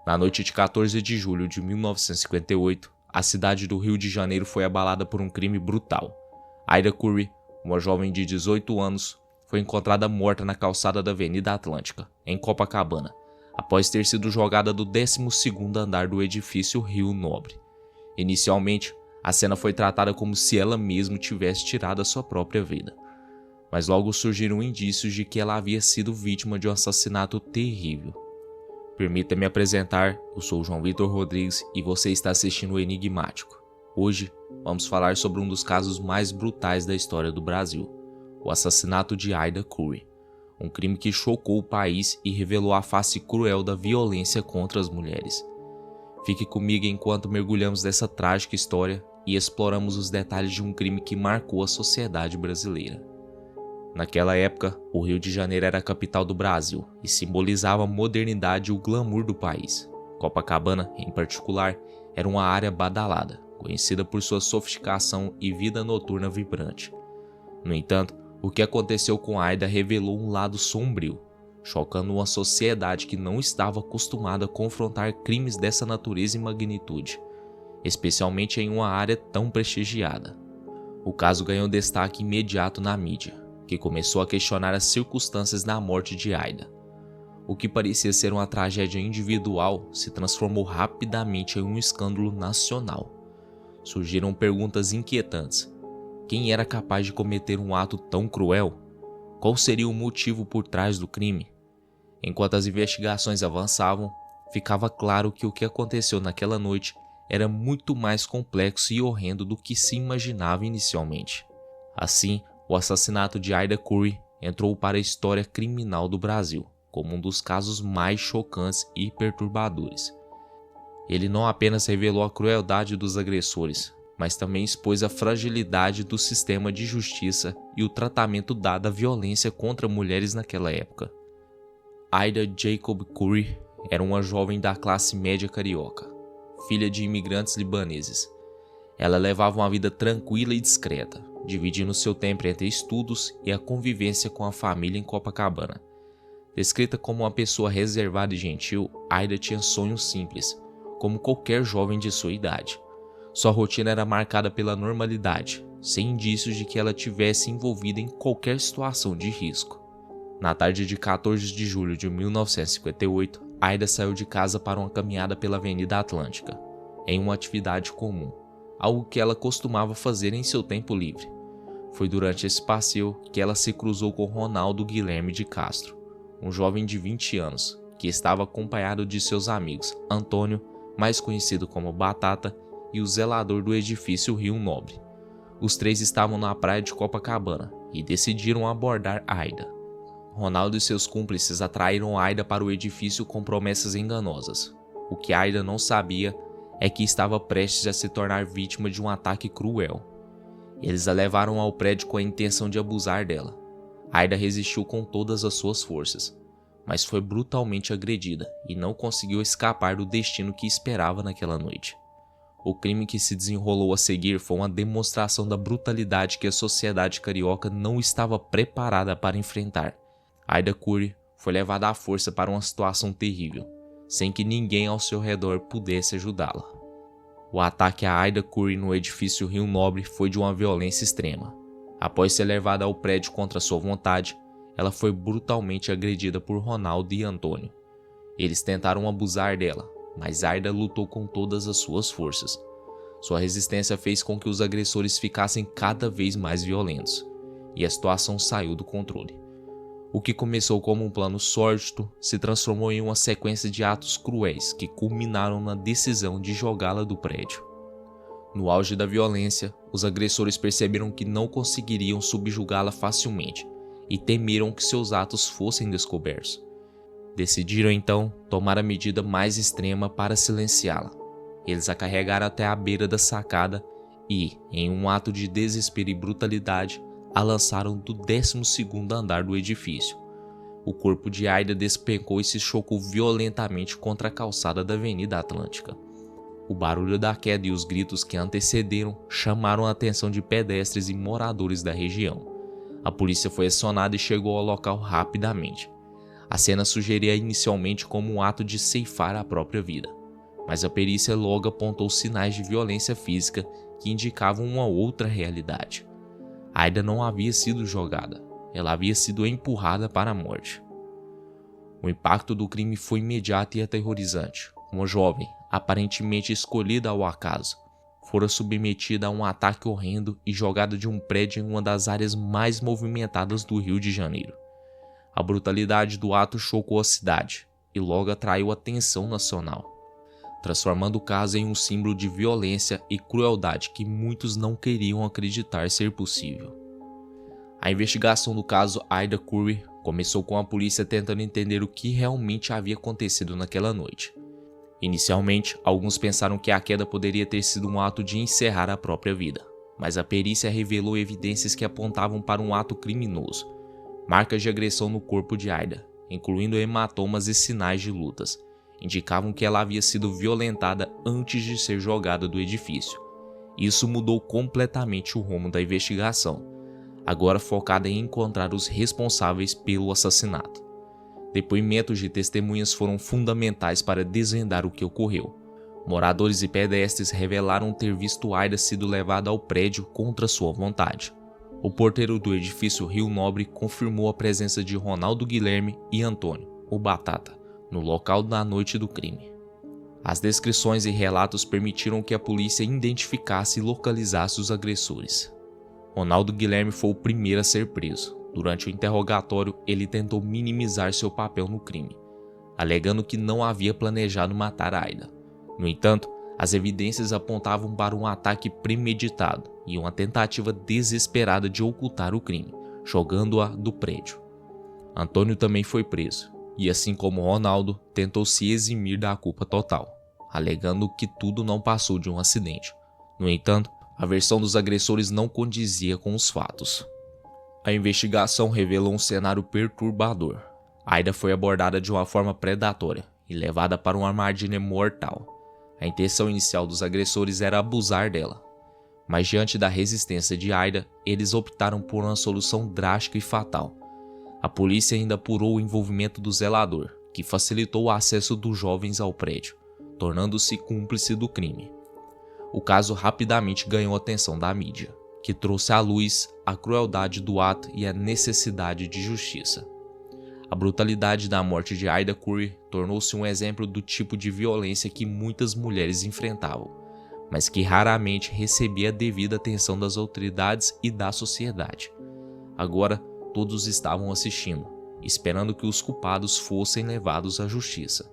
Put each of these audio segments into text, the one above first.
Na noite de 14 de julho de 1958, a cidade do Rio de Janeiro foi abalada por um crime brutal. Aida Curry, uma jovem de 18 anos, foi encontrada morta na calçada da Avenida Atlântica, em Copacabana, após ter sido jogada do 12º andar do edifício Rio Nobre. Inicialmente, a cena foi tratada como se ela mesma tivesse tirado a sua própria vida. Mas logo surgiram indícios de que ela havia sido vítima de um assassinato terrível. Permita-me apresentar, eu sou o João Vitor Rodrigues e você está assistindo o Enigmático. Hoje, vamos falar sobre um dos casos mais brutais da história do Brasil, o assassinato de Aida Curry, um crime que chocou o país e revelou a face cruel da violência contra as mulheres. Fique comigo enquanto mergulhamos nessa trágica história e exploramos os detalhes de um crime que marcou a sociedade brasileira. Naquela época, o Rio de Janeiro era a capital do Brasil e simbolizava a modernidade e o glamour do país. Copacabana, em particular, era uma área badalada, conhecida por sua sofisticação e vida noturna vibrante. No entanto, o que aconteceu com Aida revelou um lado sombrio, chocando uma sociedade que não estava acostumada a confrontar crimes dessa natureza e magnitude, especialmente em uma área tão prestigiada. O caso ganhou destaque imediato na mídia, que começou a questionar as circunstâncias da morte de Aida. O que parecia ser uma tragédia individual se transformou rapidamente em um escândalo nacional. Surgiram perguntas inquietantes. Quem era capaz de cometer um ato tão cruel? Qual seria o motivo por trás do crime? Enquanto as investigações avançavam, ficava claro que o que aconteceu naquela noite era muito mais complexo e horrendo do que se imaginava inicialmente. Assim, o assassinato de Aida Curry entrou para a história criminal do Brasil como um dos casos mais chocantes e perturbadores. Ele não apenas revelou a crueldade dos agressores, mas também expôs a fragilidade do sistema de justiça e o tratamento dado à violência contra mulheres naquela época. Aida Jacob Curry era uma jovem da classe média carioca, filha de imigrantes libaneses. Ela levava uma vida tranquila e discreta, dividindo seu tempo entre estudos e a convivência com a família em Copacabana. Descrita como uma pessoa reservada e gentil, Aida tinha sonhos simples, como qualquer jovem de sua idade. Sua rotina era marcada pela normalidade, sem indícios de que ela tivesse envolvida em qualquer situação de risco. Na tarde de 14 de julho de 1958, Aida saiu de casa para uma caminhada pela Avenida Atlântica, em uma atividade comum, algo que ela costumava fazer em seu tempo livre. Foi durante esse passeio que ela se cruzou com Ronaldo Guilherme de Castro, um jovem de 20 anos, que estava acompanhado de seus amigos Antônio, mais conhecido como Batata, e o zelador do edifício Rio Nobre. Os três estavam na praia de Copacabana e decidiram abordar Aida. Ronaldo e seus cúmplices atraíram Aida para o edifício com promessas enganosas. O que Aida não sabia é que estava prestes a se tornar vítima de um ataque cruel. Eles a levaram ao prédio com a intenção de abusar dela. Aida resistiu com todas as suas forças, mas foi brutalmente agredida e não conseguiu escapar do destino que esperava naquela noite. O crime que se desenrolou a seguir foi uma demonstração da brutalidade que a sociedade carioca não estava preparada para enfrentar. Aida Curry foi levada à força para uma situação terrível, sem que ninguém ao seu redor pudesse ajudá-la. O ataque a Aida Curry no edifício Rio Nobre foi de uma violência extrema. Após ser levada ao prédio contra sua vontade, ela foi brutalmente agredida por Ronaldo e Antônio. Eles tentaram abusar dela, mas Aida lutou com todas as suas forças. Sua resistência fez com que os agressores ficassem cada vez mais violentos, e a situação saiu do controle. O que começou como um plano sórdido se transformou em uma sequência de atos cruéis que culminaram na decisão de jogá-la do prédio. No auge da violência, os agressores perceberam que não conseguiriam subjugá-la facilmente e temeram que seus atos fossem descobertos. Decidiram então tomar a medida mais extrema para silenciá-la. Eles a carregaram até a beira da sacada e, em um ato de desespero e brutalidade, a lançaram do 12º andar do edifício. O corpo de Aida despencou e se chocou violentamente contra a calçada da Avenida Atlântica. O barulho da queda e os gritos que a antecederam chamaram a atenção de pedestres e moradores da região. A polícia foi acionada e chegou ao local rapidamente. A cena sugeria inicialmente como um ato de ceifar a própria vida, mas a perícia logo apontou sinais de violência física que indicavam uma outra realidade. Aida não havia sido jogada, ela havia sido empurrada para a morte. O impacto do crime foi imediato e aterrorizante. Uma jovem, aparentemente escolhida ao acaso, fora submetida a um ataque horrendo e jogada de um prédio em uma das áreas mais movimentadas do Rio de Janeiro. A brutalidade do ato chocou a cidade e logo atraiu a atenção nacional, transformando o caso em um símbolo de violência e crueldade que muitos não queriam acreditar ser possível. A investigação do caso Aida Curry começou com a polícia tentando entender o que realmente havia acontecido naquela noite. Inicialmente, alguns pensaram que a queda poderia ter sido um ato de encerrar a própria vida, mas a perícia revelou evidências que apontavam para um ato criminoso. Marcas de agressão no corpo de Aida, incluindo hematomas e sinais de lutas, indicavam que ela havia sido violentada antes de ser jogada do edifício. Isso mudou completamente o rumo da investigação, agora focada em encontrar os responsáveis pelo assassinato. Depoimentos de testemunhas foram fundamentais para desvendar o que ocorreu. Moradores e pedestres revelaram ter visto Aida sido levada ao prédio contra sua vontade. O porteiro do edifício Rio Nobre confirmou a presença de Ronaldo Guilherme e Antônio, o Batata, no local na noite do crime. As descrições e relatos permitiram que a polícia identificasse e localizasse os agressores. Ronaldo Guilherme foi o primeiro a ser preso. Durante o interrogatório, ele tentou minimizar seu papel no crime, alegando que não havia planejado matar Aida. No entanto, as evidências apontavam para um ataque premeditado e uma tentativa desesperada de ocultar o crime, jogando-a do prédio. Antônio também foi preso, e assim como Ronaldo, tentou se eximir da culpa total, alegando que tudo não passou de um acidente. No entanto, a versão dos agressores não condizia com os fatos. A investigação revelou um cenário perturbador. Aida foi abordada de uma forma predatória e levada para uma armadilha mortal. A intenção inicial dos agressores era abusar dela, mas diante da resistência de Aida, eles optaram por uma solução drástica e fatal. A polícia ainda apurou o envolvimento do zelador, que facilitou o acesso dos jovens ao prédio, tornando-se cúmplice do crime. O caso rapidamente ganhou a atenção da mídia, que trouxe à luz a crueldade do ato e a necessidade de justiça. A brutalidade da morte de Aida Curry tornou-se um exemplo do tipo de violência que muitas mulheres enfrentavam, mas que raramente recebia a devida atenção das autoridades e da sociedade. Agora, todos estavam assistindo, esperando que os culpados fossem levados à justiça.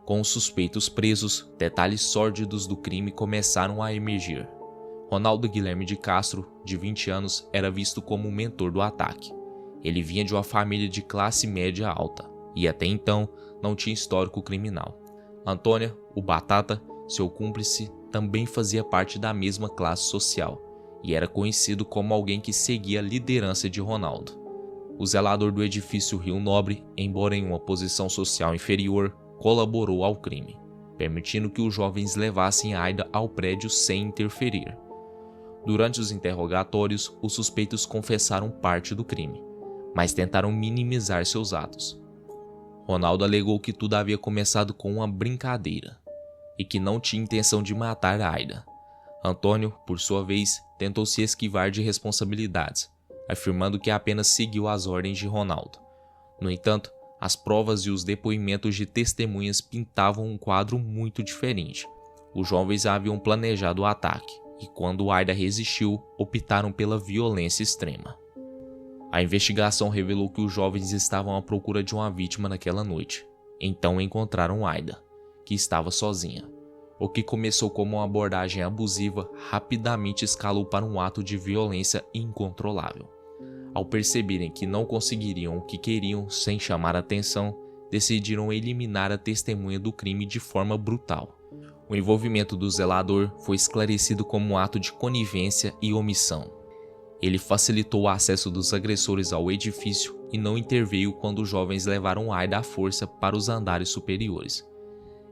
Com os suspeitos presos, detalhes sórdidos do crime começaram a emergir. Ronaldo Guilherme de Castro, de 20 anos, era visto como o mentor do ataque. Ele vinha de uma família de classe média alta e até então não tinha histórico criminal. Antônia, o Batata, seu cúmplice, também fazia parte da mesma classe social e era conhecido como alguém que seguia a liderança de Ronaldo. O zelador do edifício Rio Nobre, embora em uma posição social inferior, colaborou ao crime, permitindo que os jovens levassem Aida ao prédio sem interferir. Durante os interrogatórios, os suspeitos confessaram parte do crime, mas tentaram minimizar seus atos. Ronaldo alegou que tudo havia começado com uma brincadeira e que não tinha intenção de matar Aida. Antônio, por sua vez, tentou se esquivar de responsabilidades, afirmando que apenas seguiu as ordens de Ronaldo. No entanto, as provas e os depoimentos de testemunhas pintavam um quadro muito diferente. Os jovens haviam planejado o ataque e, quando Aida resistiu, optaram pela violência extrema. A investigação revelou que os jovens estavam à procura de uma vítima naquela noite. Então encontraram Aida, que estava sozinha. O que começou como uma abordagem abusiva rapidamente escalou para um ato de violência incontrolável. Ao perceberem que não conseguiriam o que queriam sem chamar atenção, decidiram eliminar a testemunha do crime de forma brutal. O envolvimento do zelador foi esclarecido como um ato de conivência e omissão. Ele facilitou o acesso dos agressores ao edifício e não interveio quando os jovens levaram Aida à força para os andares superiores.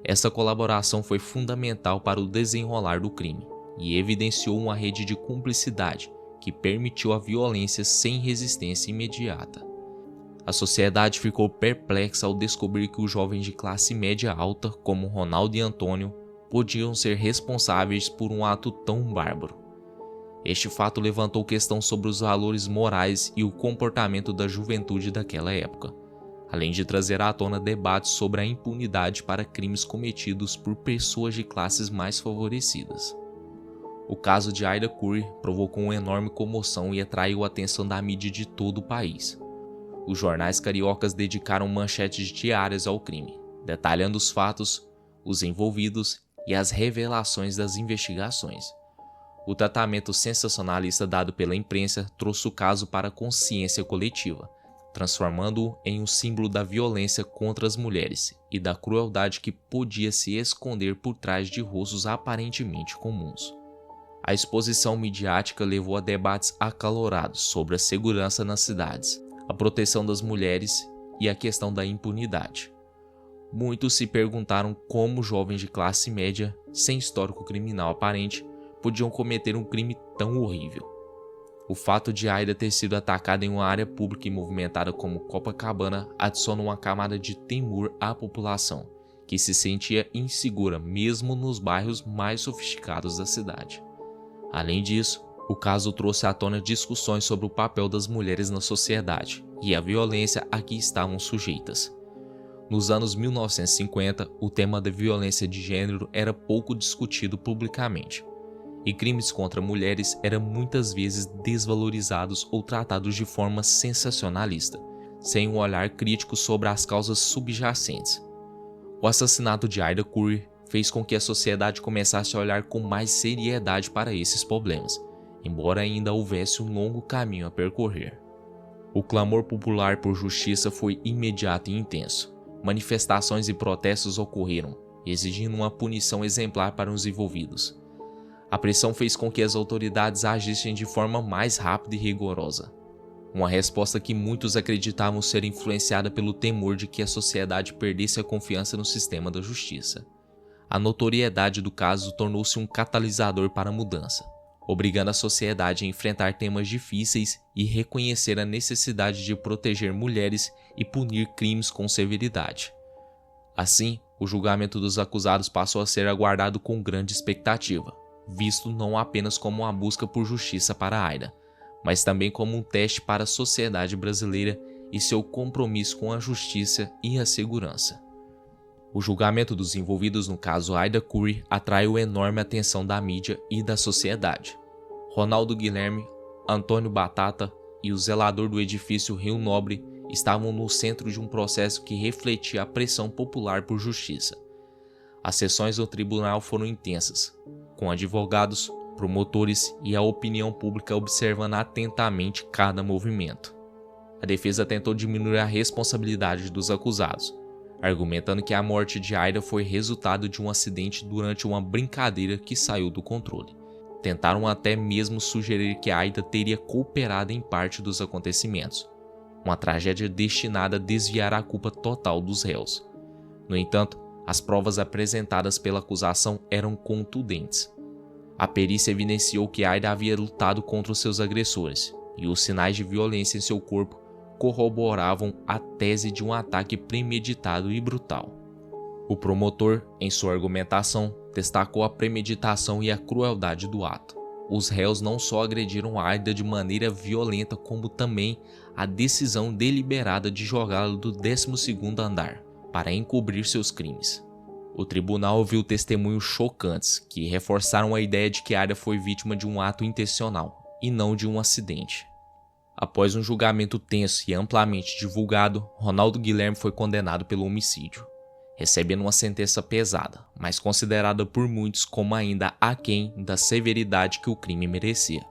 Essa colaboração foi fundamental para o desenrolar do crime e evidenciou uma rede de cumplicidade que permitiu a violência sem resistência imediata. A sociedade ficou perplexa ao descobrir que os jovens de classe média alta, como Ronaldo e Antônio, podiam ser responsáveis por um ato tão bárbaro. Este fato levantou questão sobre os valores morais e o comportamento da juventude daquela época, além de trazer à tona debates sobre a impunidade para crimes cometidos por pessoas de classes mais favorecidas. O caso de Aida Curry provocou uma enorme comoção e atraiu a atenção da mídia de todo o país. Os jornais cariocas dedicaram manchetes diárias ao crime, detalhando os fatos, os envolvidos e as revelações das investigações. O tratamento sensacionalista dado pela imprensa trouxe o caso para a consciência coletiva, transformando-o em um símbolo da violência contra as mulheres e da crueldade que podia se esconder por trás de rostos aparentemente comuns. A exposição midiática levou a debates acalorados sobre a segurança nas cidades, a proteção das mulheres e a questão da impunidade. Muitos se perguntaram como jovens de classe média, sem histórico criminal aparente, podiam cometer um crime tão horrível. O fato de Aida ter sido atacada em uma área pública e movimentada como Copacabana adiciona uma camada de temor à população, que se sentia insegura mesmo nos bairros mais sofisticados da cidade. Além disso, o caso trouxe à tona discussões sobre o papel das mulheres na sociedade e a violência a que estavam sujeitas. Nos anos 1950, o tema da violência de gênero era pouco discutido publicamente, e crimes contra mulheres eram muitas vezes desvalorizados ou tratados de forma sensacionalista, sem um olhar crítico sobre as causas subjacentes. O assassinato de Aida Curry fez com que a sociedade começasse a olhar com mais seriedade para esses problemas, embora ainda houvesse um longo caminho a percorrer. O clamor popular por justiça foi imediato e intenso. Manifestações e protestos ocorreram, exigindo uma punição exemplar para os envolvidos. A pressão fez com que as autoridades agissem de forma mais rápida e rigorosa. Uma resposta que muitos acreditavam ser influenciada pelo temor de que a sociedade perdesse a confiança no sistema da justiça. A notoriedade do caso tornou-se um catalisador para a mudança, obrigando a sociedade a enfrentar temas difíceis e reconhecer a necessidade de proteger mulheres e punir crimes com severidade. Assim, o julgamento dos acusados passou a ser aguardado com grande expectativa, visto não apenas como uma busca por justiça para Aida, mas também como um teste para a sociedade brasileira e seu compromisso com a justiça e a segurança. O julgamento dos envolvidos no caso Aida Curry atraiu enorme atenção da mídia e da sociedade. Ronaldo Guilherme, Antônio Batata e o zelador do edifício Rio Nobre estavam no centro de um processo que refletia a pressão popular por justiça. As sessões no tribunal foram intensas, com advogados, promotores e a opinião pública observando atentamente cada movimento. A defesa tentou diminuir a responsabilidade dos acusados, argumentando que a morte de Aida foi resultado de um acidente durante uma brincadeira que saiu do controle. Tentaram até mesmo sugerir que Aida teria cooperado em parte dos acontecimentos, uma tragédia destinada a desviar a culpa total dos réus. No entanto, as provas apresentadas pela acusação eram contundentes. A perícia evidenciou que Aida havia lutado contra os seus agressores, e os sinais de violência em seu corpo corroboravam a tese de um ataque premeditado e brutal. O promotor, em sua argumentação, destacou a premeditação e a crueldade do ato. Os réus não só agrediram Aida de maneira violenta, como também a decisão deliberada de jogá-la do 12º andar, para encobrir seus crimes. O tribunal ouviu testemunhos chocantes que reforçaram a ideia de que Aida foi vítima de um ato intencional, e não de um acidente. Após um julgamento tenso e amplamente divulgado, Ronaldo Guilherme foi condenado pelo homicídio, recebendo uma sentença pesada, mas considerada por muitos como ainda aquém da severidade que o crime merecia.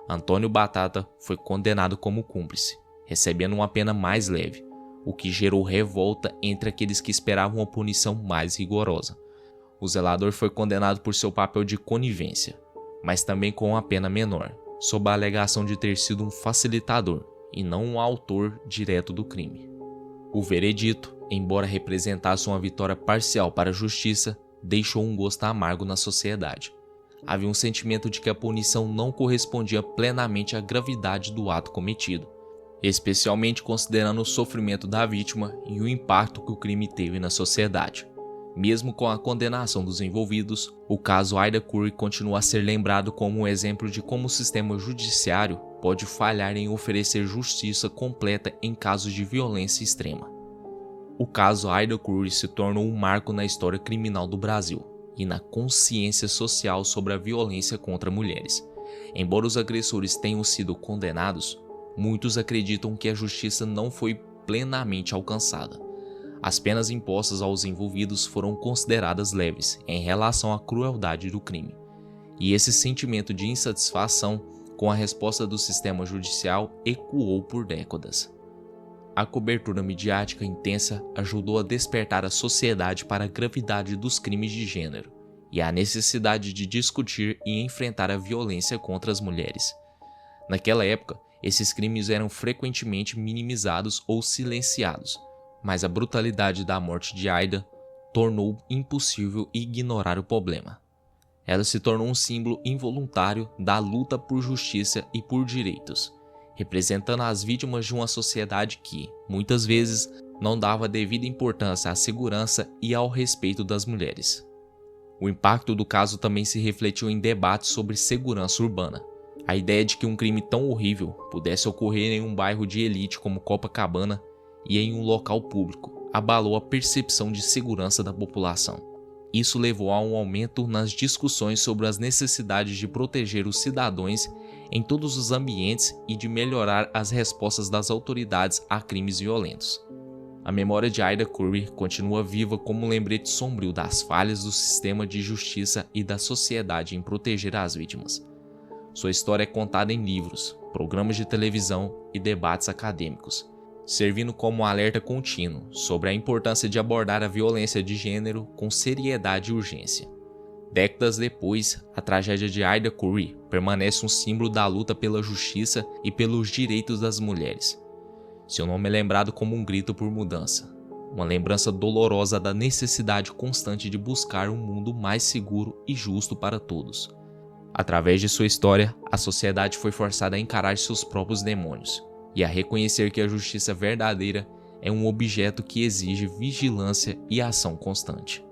Antônio Batata foi condenado como cúmplice, recebendo uma pena mais leve, o que gerou revolta entre aqueles que esperavam uma punição mais rigorosa. O zelador foi condenado por seu papel de conivência, mas também com uma pena menor, sob a alegação de ter sido um facilitador e não um autor direto do crime. O veredito, embora representasse uma vitória parcial para a justiça, deixou um gosto amargo na sociedade. Havia um sentimento de que a punição não correspondia plenamente à gravidade do ato cometido, especialmente considerando o sofrimento da vítima e o impacto que o crime teve na sociedade. Mesmo com a condenação dos envolvidos, o caso Ida Curry continua a ser lembrado como um exemplo de como o sistema judiciário pode falhar em oferecer justiça completa em casos de violência extrema. O caso Ida Curry se tornou um marco na história criminal do Brasil e na consciência social sobre a violência contra mulheres. Embora os agressores tenham sido condenados, muitos acreditam que a justiça não foi plenamente alcançada. As penas impostas aos envolvidos foram consideradas leves em relação à crueldade do crime, e esse sentimento de insatisfação com a resposta do sistema judicial ecoou por décadas. A cobertura midiática intensa ajudou a despertar a sociedade para a gravidade dos crimes de gênero e a necessidade de discutir e enfrentar a violência contra as mulheres. Naquela época, esses crimes eram frequentemente minimizados ou silenciados, mas a brutalidade da morte de Ida tornou impossível ignorar o problema. Ela se tornou um símbolo involuntário da luta por justiça e por direitos, representando as vítimas de uma sociedade que, muitas vezes, não dava devida importância à segurança e ao respeito das mulheres. O impacto do caso também se refletiu em debates sobre segurança urbana. A ideia de que um crime tão horrível pudesse ocorrer em um bairro de elite como Copacabana e em um local público abalou a percepção de segurança da população. Isso levou a um aumento nas discussões sobre as necessidades de proteger os cidadãos em todos os ambientes e de melhorar as respostas das autoridades a crimes violentos. A memória de Ida Curry continua viva como um lembrete sombrio das falhas do sistema de justiça e da sociedade em proteger as vítimas. Sua história é contada em livros, programas de televisão e debates acadêmicos, servindo como um alerta contínuo sobre a importância de abordar a violência de gênero com seriedade e urgência. Décadas depois, a tragédia de Ida Curry permanece um símbolo da luta pela justiça e pelos direitos das mulheres. Seu nome é lembrado como um grito por mudança, uma lembrança dolorosa da necessidade constante de buscar um mundo mais seguro e justo para todos. Através de sua história, a sociedade foi forçada a encarar seus próprios demônios e a reconhecer que a justiça verdadeira é um objeto que exige vigilância e ação constante.